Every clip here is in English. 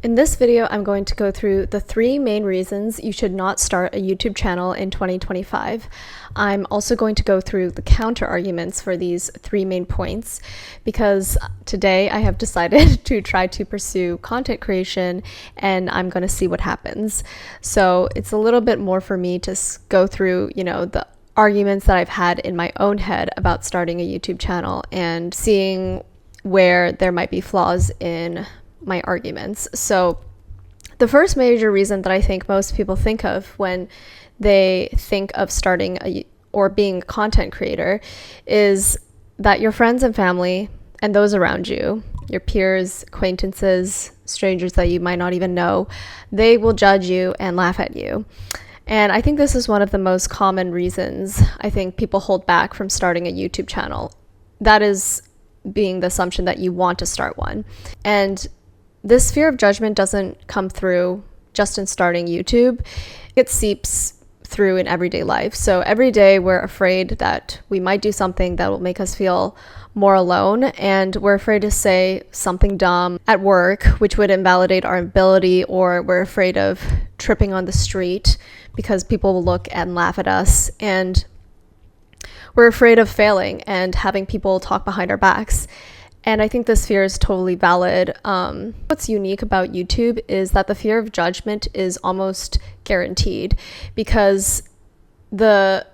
In this video, I'm going to go through the 3 main reasons you should not start a YouTube channel in 2025. I'm also going to go through the counter arguments for these 3 main points because today I have decided to try to pursue content creation and I'm going to see what happens. So it's a little bit more for me to go through, the arguments that I've had in my own head about starting a YouTube channel and seeing where there might be flaws in my arguments. So the first major reason that I think most people think of when they think of starting or being a content creator is that your friends and family and those around you, your peers, acquaintances, strangers that you might not even know, they will judge you and laugh at you. And I think this is one of the most common reasons I think people hold back from starting a YouTube channel. That is being the assumption that you want to start one. And this fear of judgment doesn't come through just in starting YouTube. It seeps through in everyday life. So every day we're afraid that we might do something that will make us feel more alone, and we're afraid to say something dumb at work, which would invalidate our ability, or we're afraid of tripping on the street because people will look and laugh at us, and we're afraid of failing and having people talk behind our backs. And I think this fear is totally valid. What's unique about YouTube is that the fear of judgment is almost guaranteed because the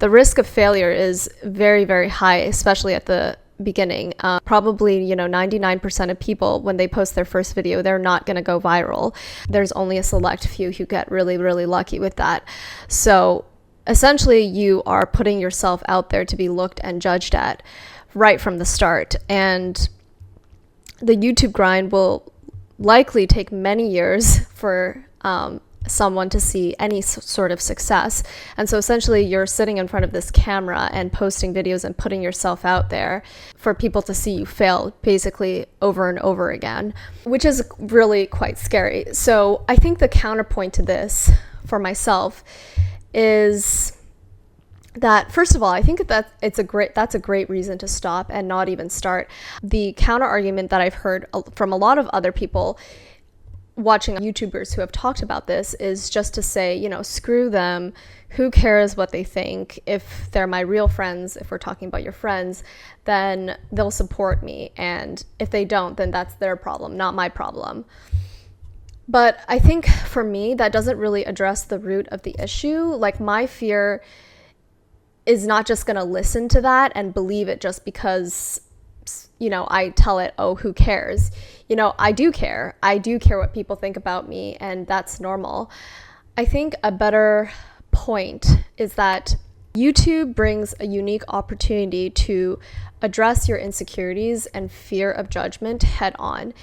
risk of failure is very, very high, especially at the beginning. Probably, 99% of people, when they post their first video, they're not going to go viral. There's only a select few who get really, really lucky with that. So essentially, you are putting yourself out there to be looked and judged at right from the start, and the YouTube grind will likely take many years for someone to see any sort of success. And so essentially you're sitting in front of this camera and posting videos and putting yourself out there for people to see you fail basically over and over again, which is really quite scary. So I think the counterpoint to this for myself is that, first of all, I think that's a great reason to stop and not even start. The counter argument that I've heard from a lot of other people watching YouTubers who have talked about this is just to say, screw them. Who cares what they think? If they're my real friends, if we're talking about your friends, then they'll support me. And if they don't, then that's their problem, not my problem. But I think for me, that doesn't really address the root of the issue. Like, my fear is not just going to listen to that and believe it just because, I tell it, oh, who cares? I do care. I do care what people think about me, and that's normal. I think a better point is that YouTube brings a unique opportunity to address your insecurities and fear of judgment head on.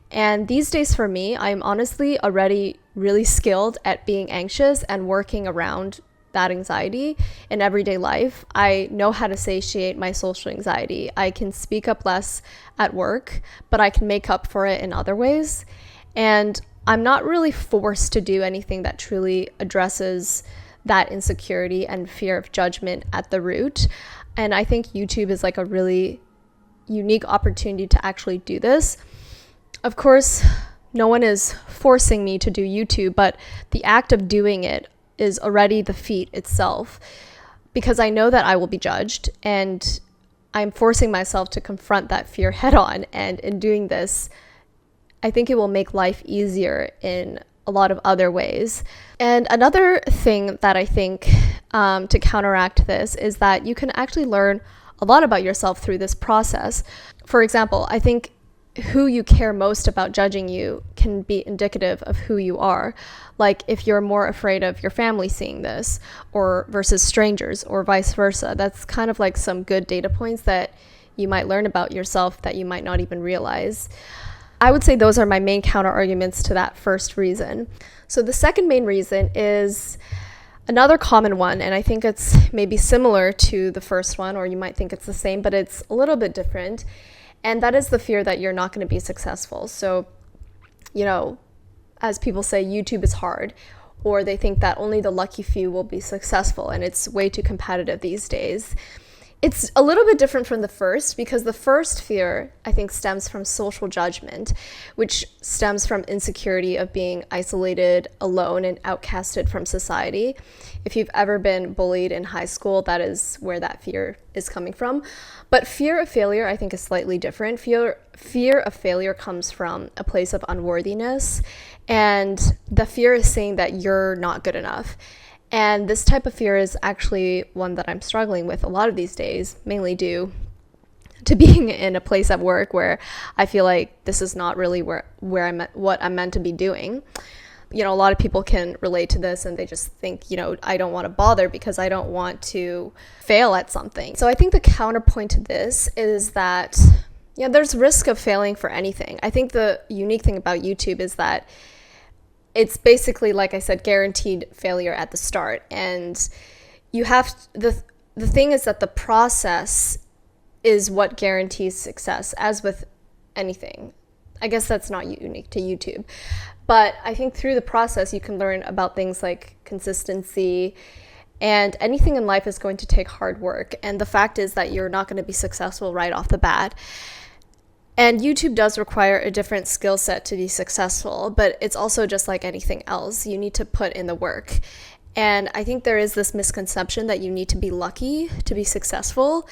And these days for me, I'm honestly already really skilled at being anxious and working around that anxiety in everyday life. I know how to satiate my social anxiety. I can speak up less at work, but I can make up for it in other ways. And I'm not really forced to do anything that truly addresses that insecurity and fear of judgment at the root. And I think YouTube is like a really unique opportunity to actually do this. Of course, no one is forcing me to do YouTube, but the act of doing it is already the feat itself, because I know that I will be judged, and I'm forcing myself to confront that fear head on. And in doing this, I think it will make life easier in a lot of other ways. And another thing that I think to counteract this is that you can actually learn a lot about yourself through this process. For example, I think who you care most about judging you can be indicative of who you are. Like, if you're more afraid of your family seeing this or versus strangers, or vice versa, that's kind of like some good data points that you might learn about yourself that you might not even realize. I would say those are my main counter arguments to that first reason. So the second main reason is another common one, and I think it's maybe similar to the first one, or you might think it's the same, but it's a little bit different. And that is the fear that you're not going to be successful. So, as people say, YouTube is hard, or they think that only the lucky few will be successful, and it's way too competitive these days. It's a little bit different from the first, because the first fear, I think, stems from social judgment, which stems from insecurity of being isolated, alone, and outcasted from society. If you've ever been bullied in high school, that is where that fear is coming from. But fear of failure, I think, is slightly different. Fear of failure comes from a place of unworthiness, and the fear is saying that you're not good enough. And this type of fear is actually one that I'm struggling with a lot of these days, mainly due to being in a place at work where I feel like this is not really where what I'm meant to be doing. You know, a lot of people can relate to this, and they just think, you know, I don't want to bother because I don't want to fail at something. So I think the counterpoint to this is that, yeah, there's risk of failing for anything. I think the unique thing about YouTube is that it's basically, like I said, guaranteed failure at the start. And you have the thing is that the process is what guarantees success, as with anything. I guess that's not unique to YouTube. But I think through the process, you can learn about things like consistency, and anything in life is going to take hard work. And the fact is that you're not going to be successful right off the bat. And YouTube does require a different skill set to be successful, but it's also just like anything else. You need to put in the work. And I think there is this misconception that you need to be lucky to be successful.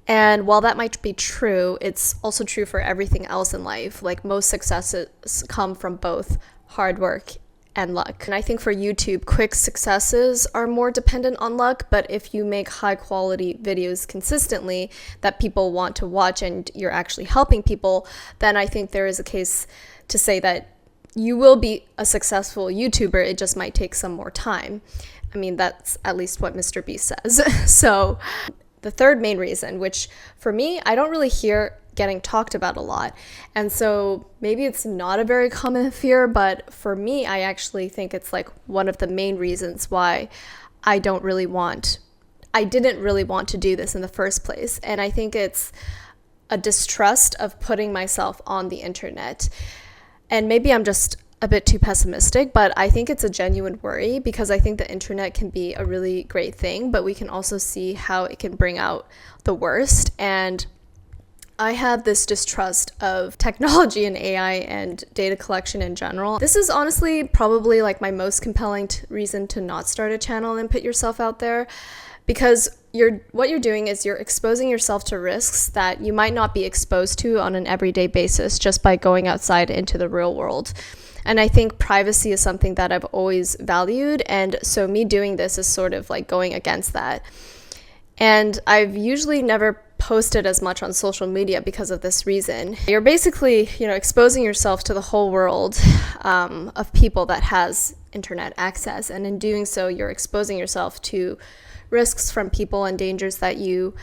And while that might be true, it's also true for everything else in life. Like, most successes come from both hard work and luck. And I think for YouTube, quick successes are more dependent on luck, but if you make high quality videos consistently that people want to watch and you're actually helping people, then I think there is a case to say that you will be a successful YouTuber. It just might take some more time. I mean, that's at least what Mr. Beast says. So the third main reason, which for me, I don't really hear getting talked about a lot. And so maybe it's not a very common fear, but for me, I actually think it's like one of the main reasons why I didn't really want to do this in the first place. And I think it's a distrust of putting myself on the internet. And maybe I'm just a bit too pessimistic, but I think it's a genuine worry, because I think the internet can be a really great thing, but we can also see how it can bring out the worst. And I have this distrust of technology and AI and data collection in general. This is honestly probably like my most compelling reason to not start a channel and put yourself out there, because what you're doing is you're exposing yourself to risks that you might not be exposed to on an everyday basis just by going outside into the real world. And I think privacy is something that I've always valued, and so me doing this is sort of like going against that. And I've usually never posted as much on social media because of this reason. You're basically, exposing yourself to the whole world of people that has internet access, and in doing so, you're exposing yourself to risks from people and dangers that you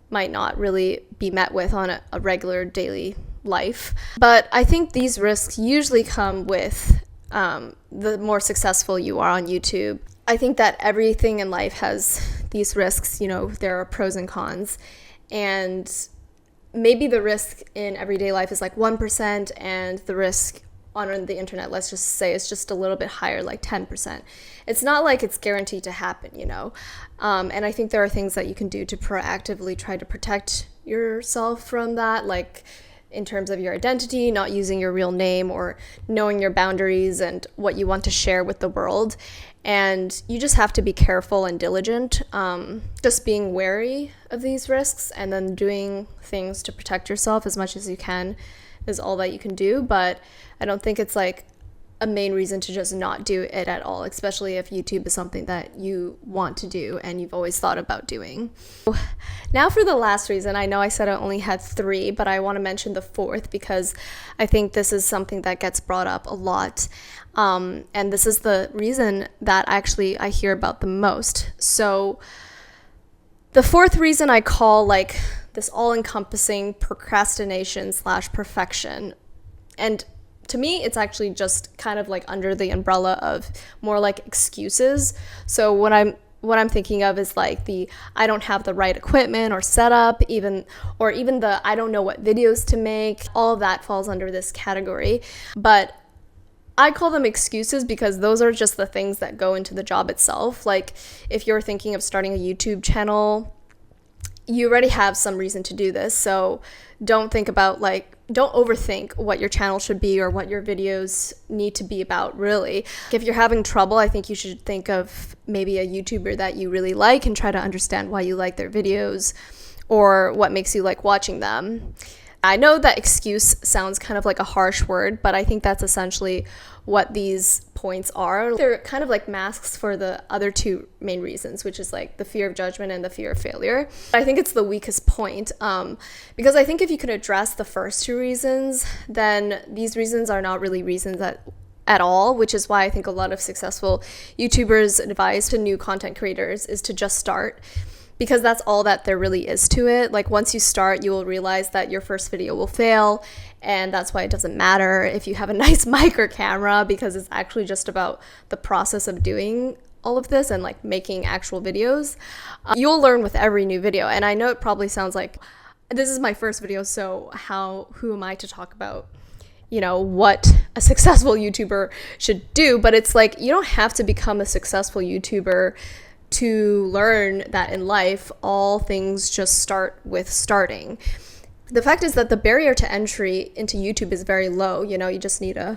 might not really be met with on a regular daily life. But I think these risks usually come with the more successful you are on YouTube. I think that everything in life has these risks, there are pros and cons. And maybe the risk in everyday life is like 1%, and the risk on the internet, let's just say, is just a little bit higher, like 10%. It's not like it's guaranteed to happen, And I think there are things that you can do to proactively try to protect yourself from that, like in terms of your identity, not using your real name, or knowing your boundaries and what you want to share with the world. And you just have to be careful and diligent, just being wary of these risks, and then doing things to protect yourself as much as you can is all that you can do. But I don't think it's like a main reason to just not do it at all, especially if YouTube is something that you want to do and you've always thought about doing. Now for the last reason. I know I said I only had 3, but I want to mention the 4th because I think this is something that gets brought up a lot. And this is the reason that actually I hear about the most. So the 4th reason I call like this all-encompassing procrastination/perfection. And to me, it's actually just kind of like under the umbrella of more like excuses. So what I'm thinking of is like I don't have the right equipment or setup, even the I don't know what videos to make. All of that falls under this category. But I call them excuses because those are just the things that go into the job itself. Like if you're thinking of starting a YouTube channel, you already have some reason to do this. So don't overthink what your channel should be or what your videos need to be about, really. If you're having trouble, I think you should think of maybe a YouTuber that you really like and try to understand why you like their videos or what makes you like watching them. I know that excuse sounds kind of like a harsh word, but I think that's essentially what these points are. They're kind of like masks for the other two main reasons, which is like the fear of judgment and the fear of failure. I think it's the weakest point because I think if you can address the first two reasons, then these reasons are not really reasons at all, which is why I think a lot of successful YouTubers advise to new content creators is to just start. Because that's all that there really is to it. Like once you start, you will realize that your first video will fail, and that's why it doesn't matter if you have a nice mic or camera, because it's actually just about the process of doing all of this and like making actual videos. You'll learn with every new video, and I know it probably sounds like this is my first video, so who am I to talk about, you know, what a successful YouTuber should do? But it's like you don't have to become a successful YouTuber to learn that in life, all things just start with starting. The fact is that the barrier to entry into YouTube is very low. You know, you just need a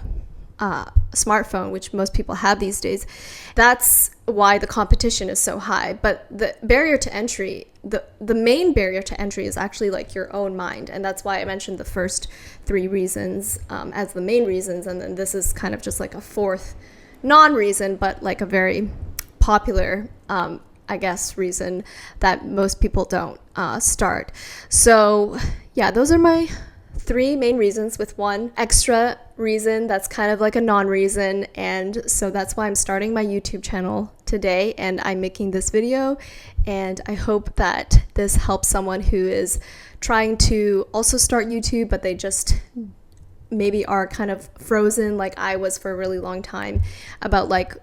smartphone, which most people have these days. That's why the competition is so high. But the barrier to entry, the main barrier to entry is actually like your own mind. And that's why I mentioned the first three reasons as the main reasons. And then this is kind of just like a fourth non-reason, but like a very popular, I guess, reason that most people don't start. So yeah, those are my three main reasons with one extra reason that's kind of like a non-reason. And so that's why I'm starting my YouTube channel today and I'm making this video. And I hope that this helps someone who is trying to also start YouTube, but they just maybe are kind of frozen like I was for a really long time about like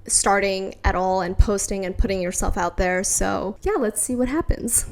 starting at all and posting and putting yourself out there. So yeah, let's see what happens.